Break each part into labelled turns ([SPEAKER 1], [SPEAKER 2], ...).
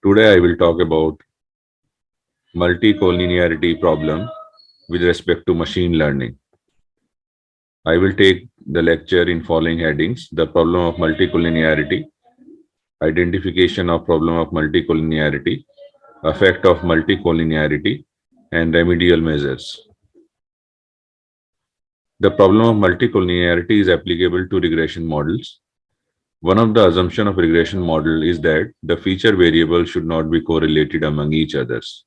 [SPEAKER 1] Today I will talk about multicollinearity problem with respect to machine learning. I will take the lecture in following headings: the problem of multicollinearity, identification of problem of multicollinearity, effect of multicollinearity, and remedial measures. The problem of multicollinearity is applicable to regression models. One of the assumptions of regression model is that the feature variables should not be correlated among each others.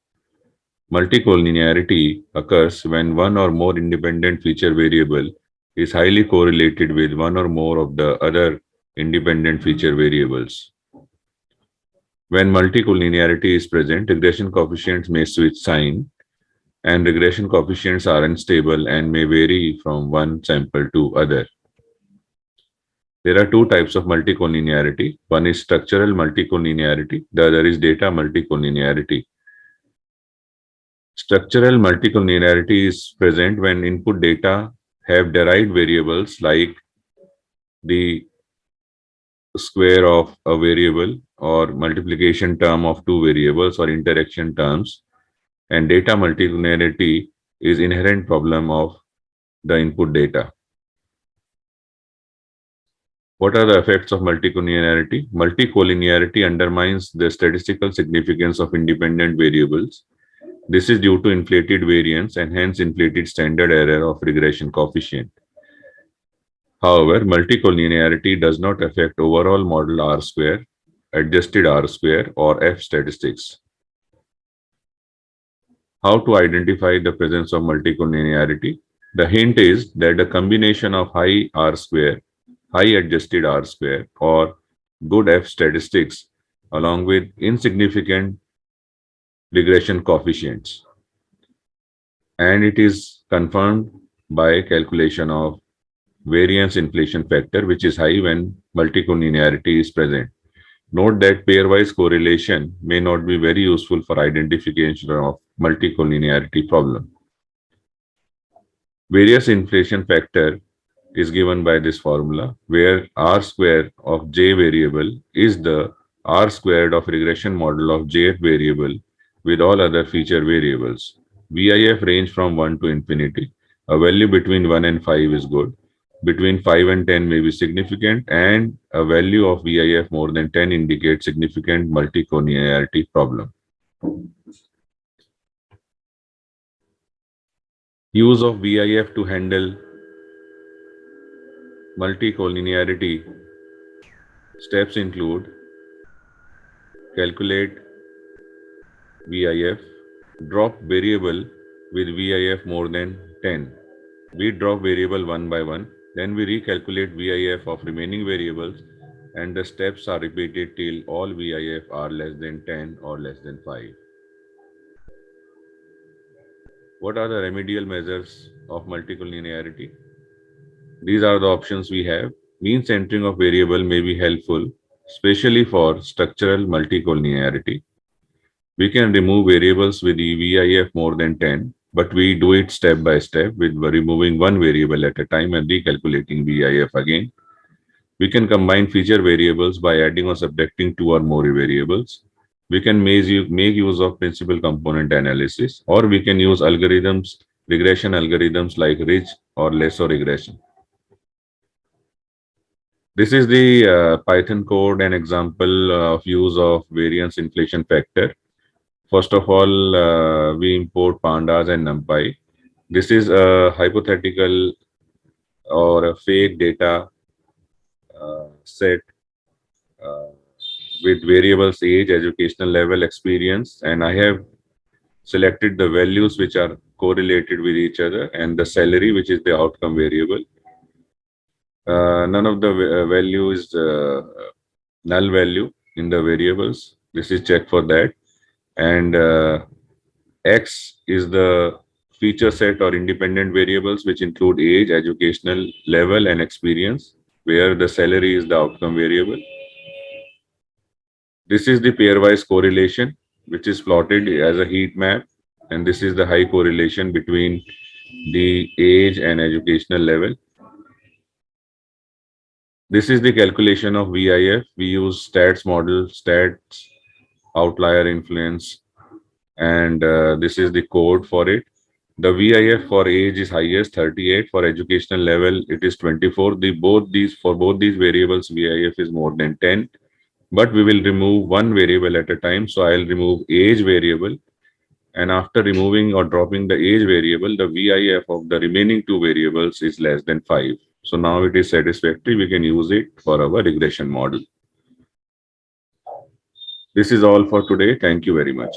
[SPEAKER 1] Multicollinearity occurs when one or more independent feature variable is highly correlated with one or more of the other independent feature variables. When multicollinearity is present, regression coefficients may switch sign, and regression coefficients are unstable and may vary from one sample to other. There are two types of multicollinearity. One is structural multicollinearity, the other is data multicollinearity. Structural multicollinearity is present when input data have derived variables like the square of a variable or multiplication term of two variables or interaction terms, and data multicollinearity is inherent problem of the input data. What are the effects of multicollinearity? Multicollinearity undermines the statistical significance of independent variables. This is due to inflated variance and hence inflated standard error of regression coefficient. However, multicollinearity does not affect overall model R square, adjusted R square, or F statistics. How to identify the presence of multicollinearity? The hint is that the combination of high R square, high adjusted R square, or good F statistics along with insignificant regression coefficients, and it is confirmed by calculation of variance inflation factor, which is high when multicollinearity is present. Note that pairwise correlation may not be very useful for identification of multicollinearity problem. Variance inflation factor is given by this formula, where R square of J variable is the R squared of regression model of Jf variable with all other feature variables. VIF range from 1 to infinity. A value between 1 and 5 is good. Between 5 and 10 may be significant, and a value of VIF more than 10 indicates significant multicollinearity problem. Use of VIF to handle multicollinearity steps include calculate VIF, drop variable with VIF more than 10. We drop variable one by one, then we recalculate VIF of remaining variables, and the steps are repeated till all VIF are less than 10 or less than 5. What are the remedial measures of multicollinearity? These are the options we have. Mean centering of variable may be helpful, especially for structural multicollinearity. We can remove variables with the VIF more than 10, but we do it step by step with removing one variable at a time and recalculating VIF again. We can combine feature variables by adding or subtracting two or more variables. We can make use of principal component analysis, or we can use algorithms, regression algorithms like ridge or lasso regression. This is the Python code and example of use of variance inflation factor. First of all, we import pandas and numpy. This is a hypothetical or a fake data set uh, with variables age, educational level, experience, and I have selected the values which are correlated with each other and the salary, which is the outcome variable. None of the value is null value in the variables. This is check for that. And X is the feature set or independent variables which include age, educational level, and experience, where the salary is the outcome variable. This is the pairwise correlation, which is plotted as a heat map, and this is the high correlation between the age and educational level. This is the calculation of VIF. We use stats model, stats outlier influence, and this is the code for it. The VIF for age is highest 38. For educational level, it is 24. For both these variables, VIF is more than 10. But we will remove one variable at a time. So I'll remove age variable. And after removing or dropping the age variable, the VIF of the remaining two variables is less than 5. So now it is satisfactory. We can use it for our regression model. This is all for today. Thank you very much.